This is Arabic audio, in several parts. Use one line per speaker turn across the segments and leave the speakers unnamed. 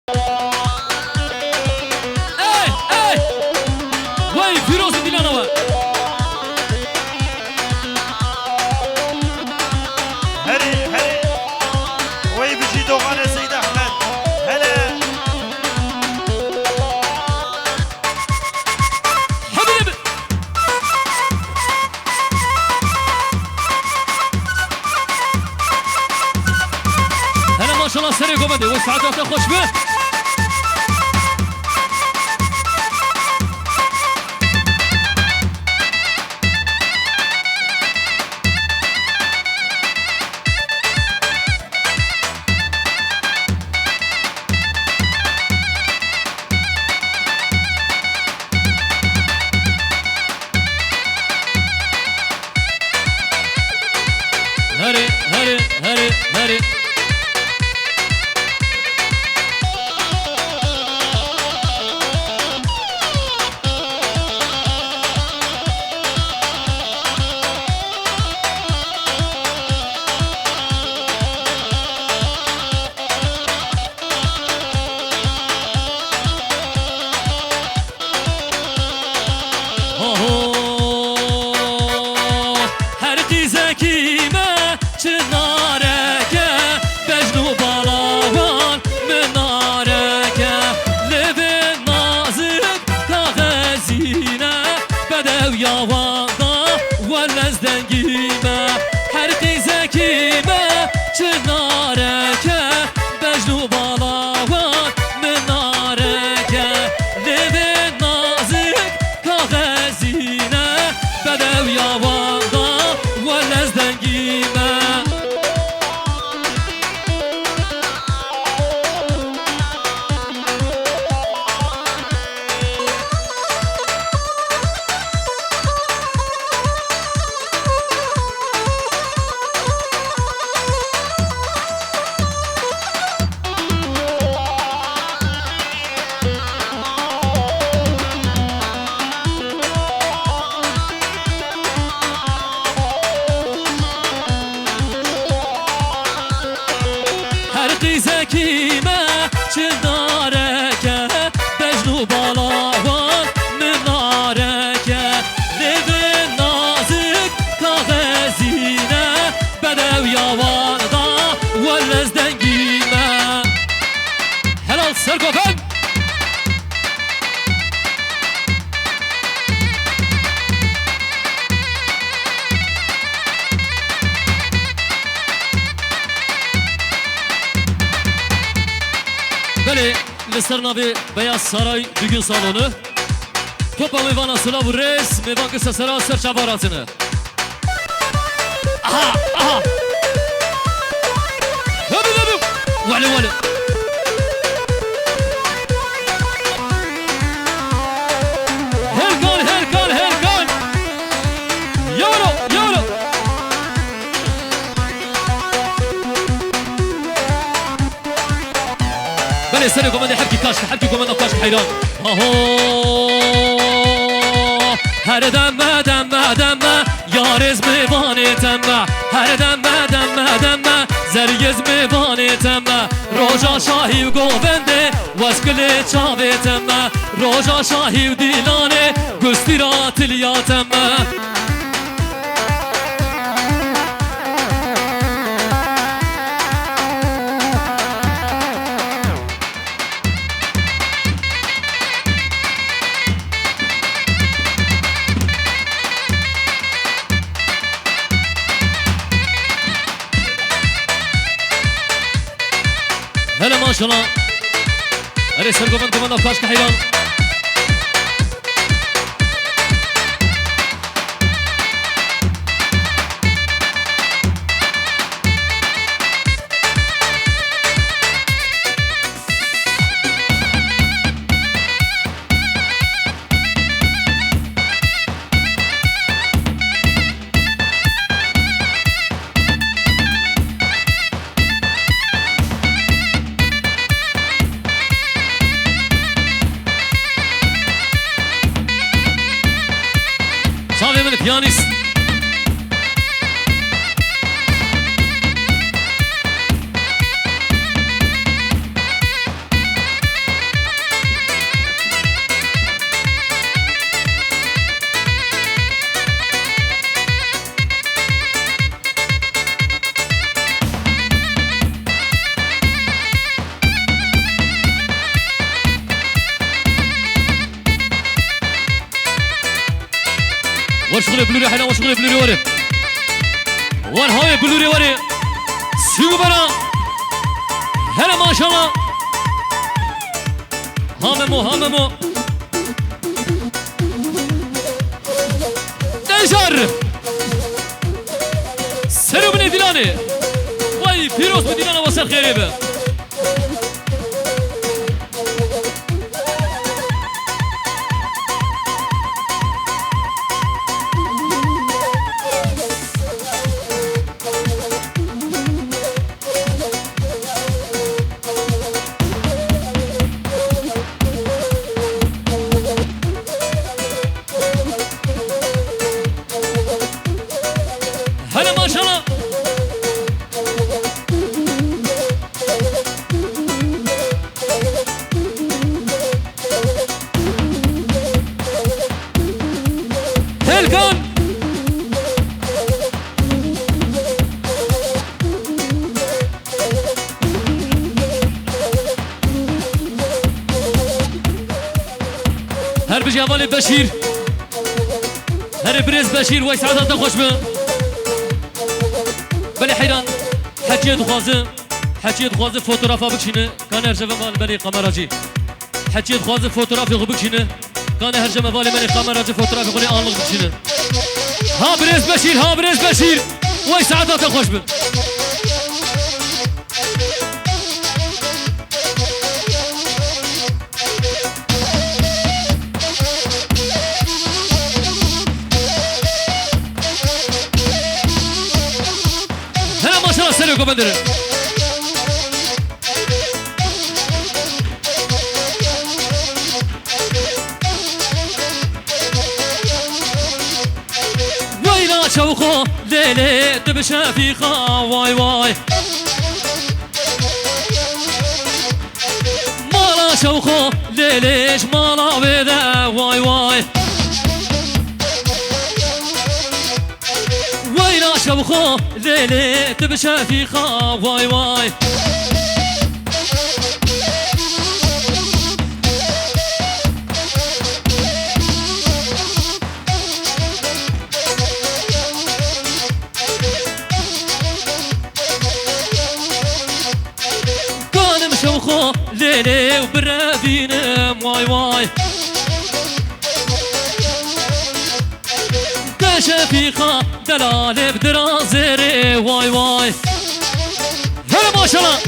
اي اي وای فیروز دیلانوه
هري هري وي بيجي دوغان سيد احمد هلا
حبيبي هلا ما شاء الله سريع قبدي وسعادات خوش به هري هري هري هري هر قیزه کیمه چنارکه بجنو بالاوان منارکه لب نازک کاغذینه بدو یاواندا ولزدنگیمه هر قیزه کیمه چنارکه بجنو بالاوان منارکه لب نازک کاغذینه بدو یاواندا ولزدنگیمه هر قیزه کیمه چندارکه بجنو بالاوان منارکه لب نازک کاغذینه بدو یاواندا ولزدنگیمه هلال سرگوفن بله لسرناوی بیاز سرای düğün salonu Topa meyvana sıla bu reis meyvan kısa sıra sırça baratını Aha aha Hadi hadi Vali vali Herkan herkan herkan Yavru yavru بله سري كمان حبكي كاشك حبكي كمان كاشك حيران هر دم دم دم یارز میوانه تم هر دم دم دم زریز میوانه تم روزا شاهی و گوونده واسکل چاوه تم روزا شاهی و دیلانه گستی را تلیاتم هلا ما شاء الله ارسل كمان كاشك حيران piyanist. وشغل بلوري حنا وشغل بلوري وري وان هاي بلوري وري سيو برا هلا ما شاء الله هاممو ديجار سلو بن ديلاني واي فيروز بن ديلاني وصل خيريبه هلا ما شاء الله هلكان هر بجي اولي بشير هر بريز بشير وي سعادة خوش به بلي حيران حكيت خوازه فوتوغرافا بكشينه كان هرجمه مال بلي قمراجي حكيت خوازه فوتوغرافي خو بكشينه كان هرجمه بالي بلي قمراجي فوتوغرافي خوني انلق بكشينه ها بريز بشير وي سعادة خوش به سلو كوماندر ويلا شوخو ليلي تبشا في خا واي مالا شوخو ليليش مالا بدا واي ويلا شوخو ليلي تبشا في خا واي كان مشوخو ليلي وبرافينم واي شفيقة دلالة بدرازيري واي هلا ما شاء الله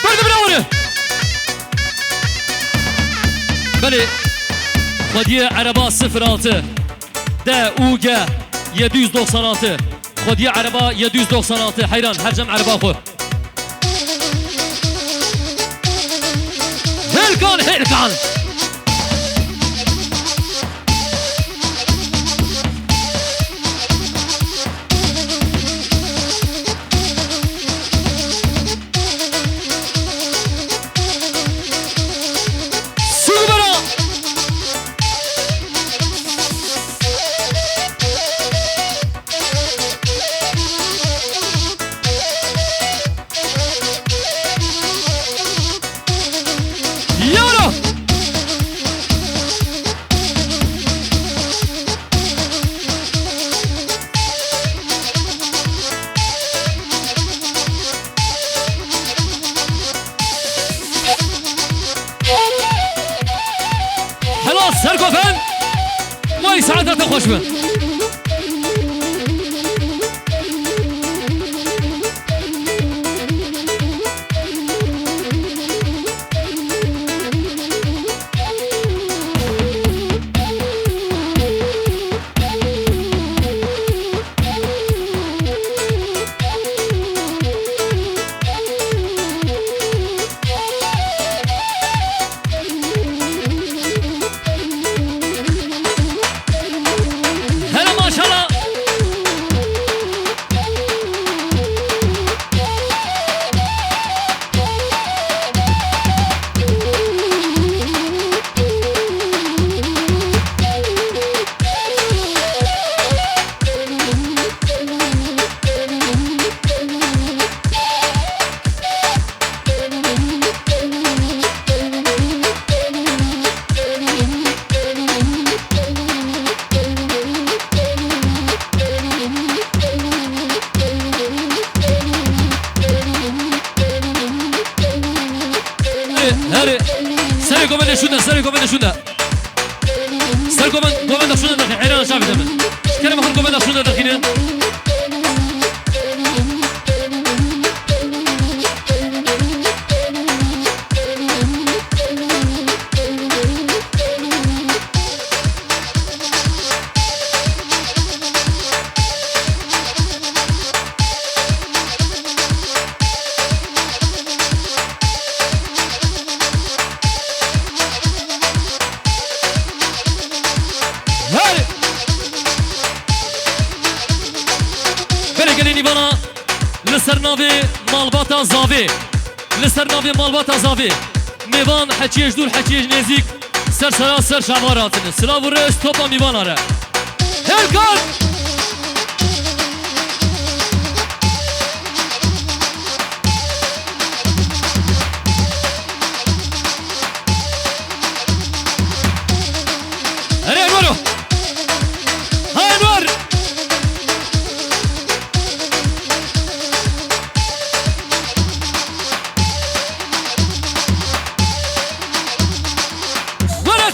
برد بنوري بلي خدية عربا 06 دا اوغا 796 خدية عربا 796 حيران حرجم عربا خو هلكان سوبرا يلا خلاص سرقفن ما يسعدها خوش به سر شو ده سر كومندا شو ده سر كومندا شو ده دخل عيران شعب دمن كلام أخذ كومندا شو ده دخينه لسر ناوی مالباتا زاوی لسر ناوی مالباتا زاوی میوان حچیش دور حچیش نزیک سر سرا سر شواراتن سلاو رس توپا میوان آره هلکن اره انوارو ها انوار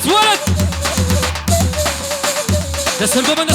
ولد دستر قوبن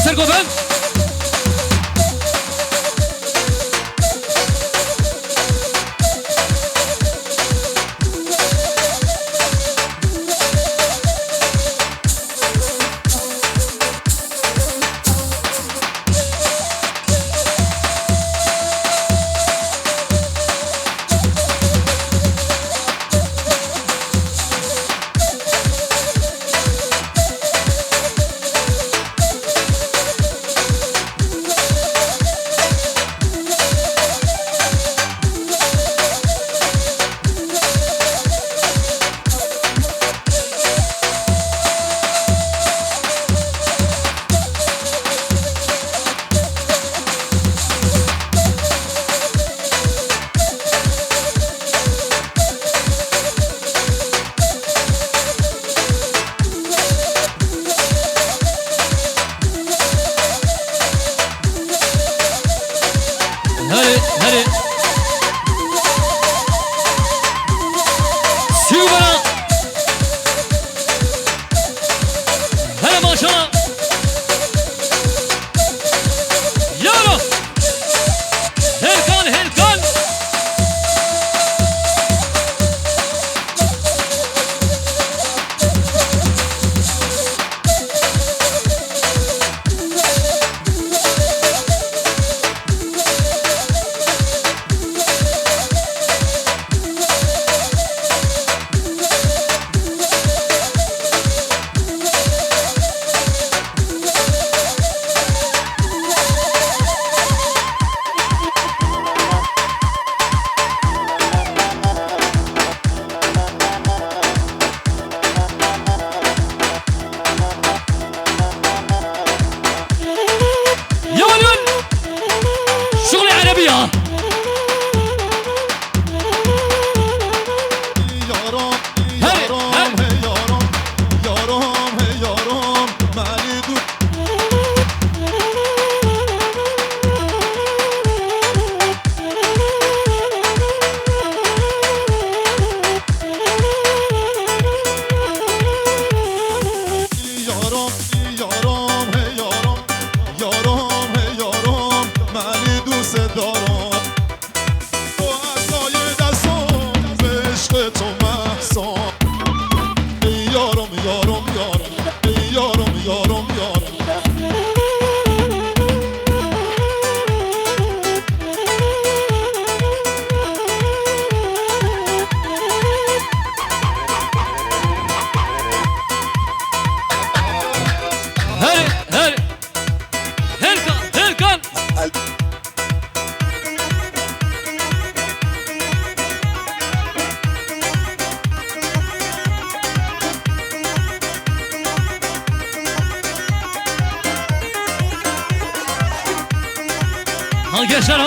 هري سيوبا هلا ما شاء الله يلا هلكان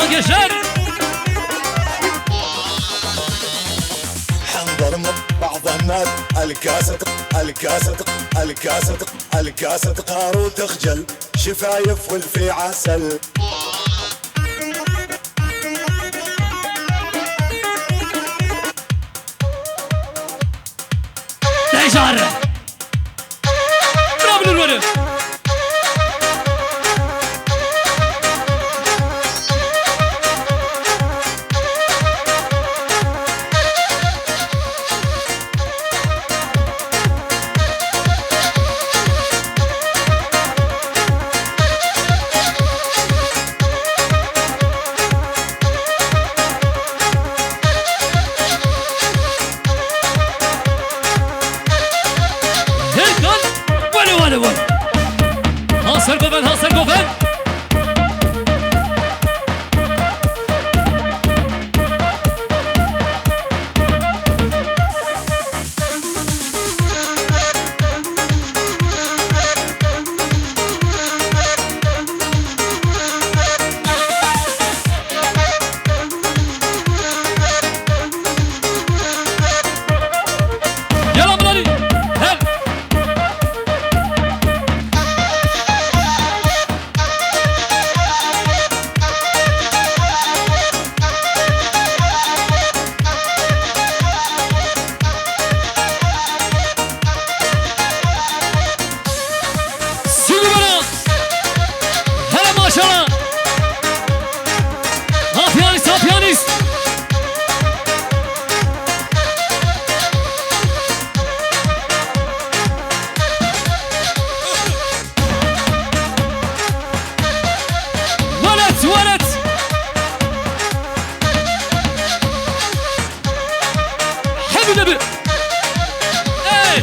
هنجشر
حنظر من بعض الناس الكاسة قار وتخجل شفايف والفي عسل
الحجار قوفن يلا ملالي هل سيقوا بنا هلا ما شاء الله ها بيانيست ها بيانيست ولد حبي نبي ايه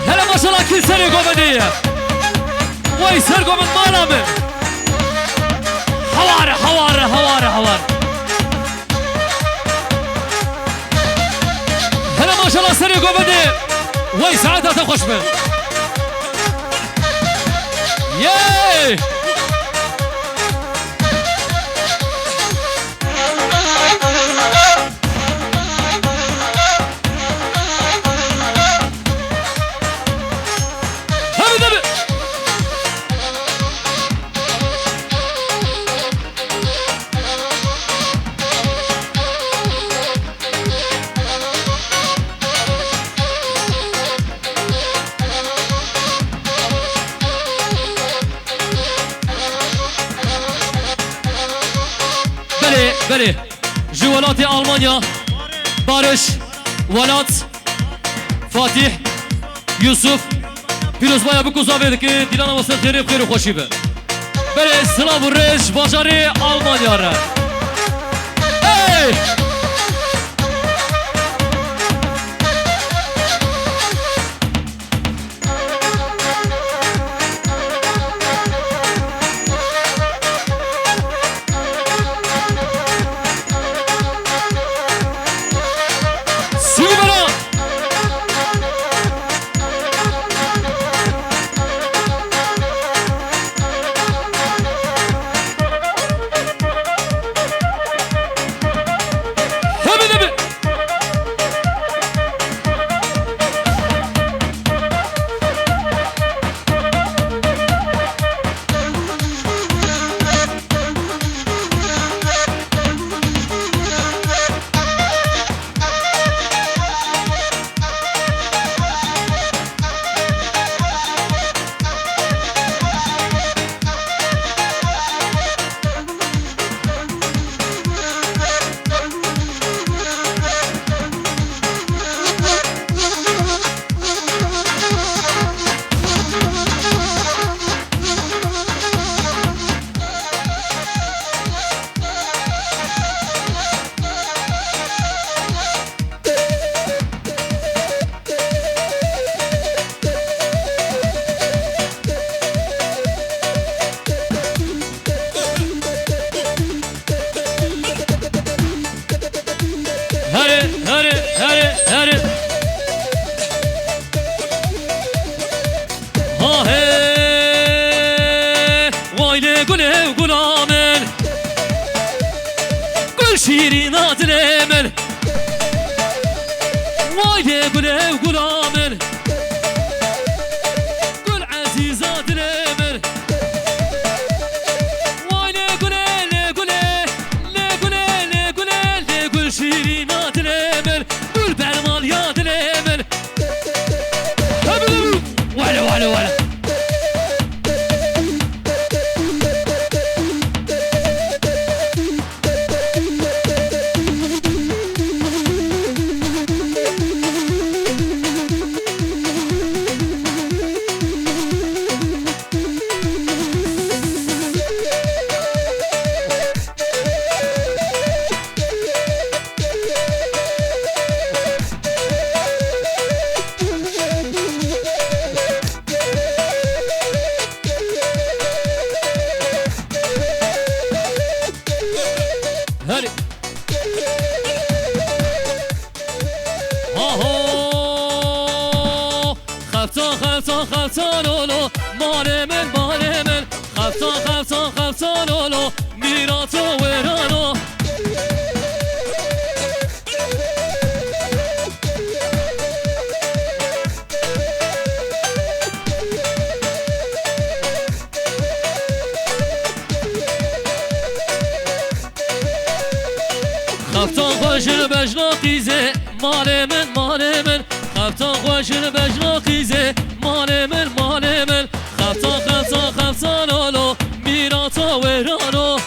هلا ما شاء الله كل سنة قومدية ويسر قومد مانا من حوار هلا ما شاء الله سنة قومدية ويسعادها تخش من ياي بله جوالات ألمانيا بارش ولات فاتح يوسف پیروز بایا بکو زاویه که دیلان واسه خیر خوشی به بله سلام و رش باجاری آلمانیا را ای هاري ها هي وايلي قولي وقول آمن قول شيرينات الامل وايلي قولي وقول آمن قول عزيزات الامل وايلي قولي لي قولي لي قولي لي قولي لي قول شيرينات الامل قول بعلماليات الامل ولا خفتان اولو مال من خفتان اولو میرات و ورانو خفتان خوشن بجنا قیزه مال من خفتان خوشن بجنا قیزه مال من خفتان اولو میرات و ورانو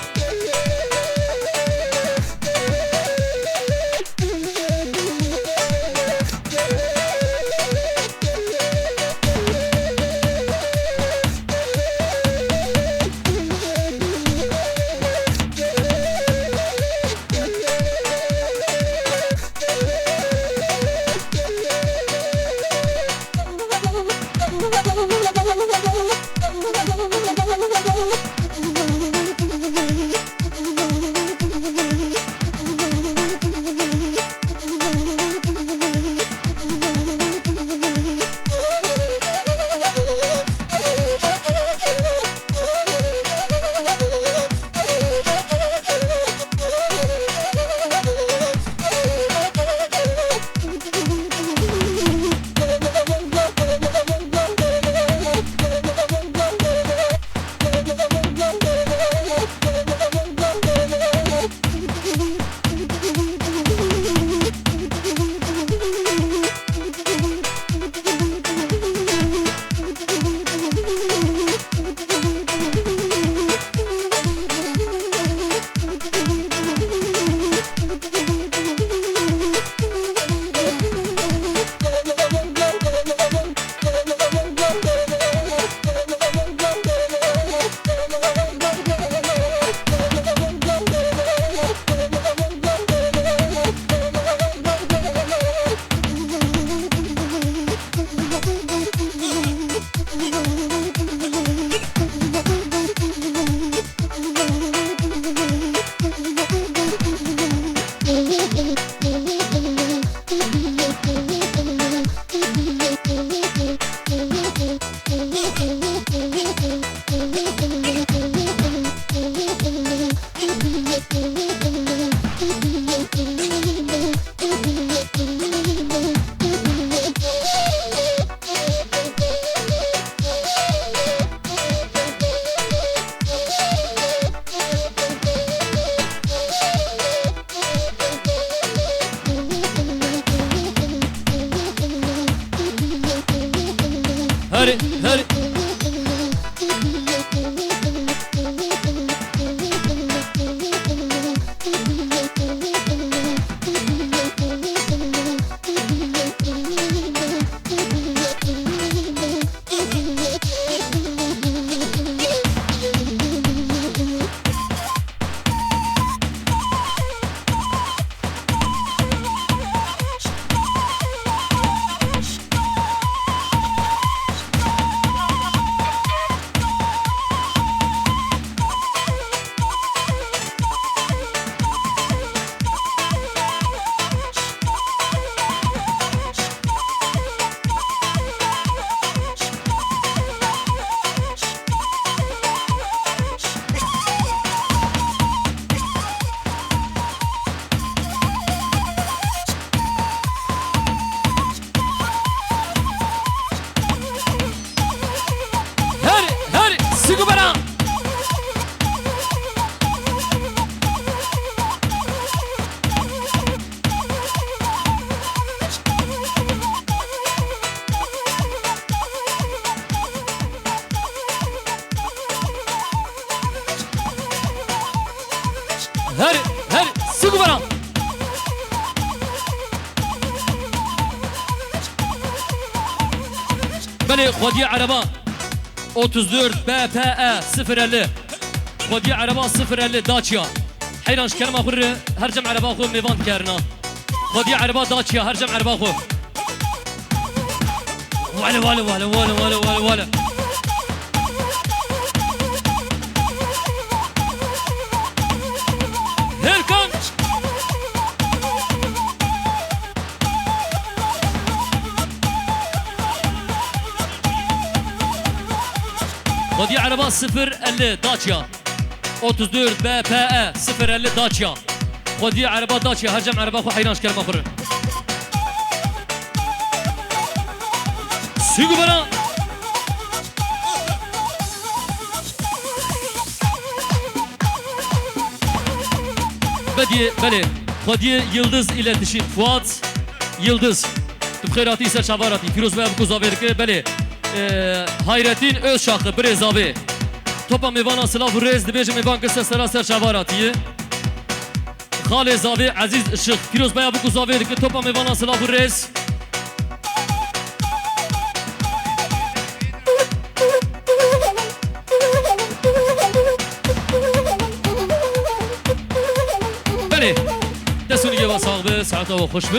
هري سيقو برا هري سيقو برا بني خودي عربا 34 BPE 050 خودی عربا 050 داچیا حیرانش کلمه خور هر جمع عربا خو میوان کرنا خودی عربا داچیا هر جمع عربا خو ولا هيركم خودی عربا 050 داچیا 34 BPE 050 داچیا خودی عربا داچیا هر جمع عربا خو حیرانش کرد مخورن سیگو برا بدی بله خودی یلدز iletişim Fuat Yıldız Tıpkıratı ise çavaratı Firoz ve Abu Zaverke bale Hayrettin Özşakı Brezavi Topa mevana sılav rez dibece mevan kısa sıra ser çavaratı Khale Zavi Aziz Işık Firoz ve Abu Zaverke topa mevana sılav rez بله دستونی که با صاحب ساعت و خوش به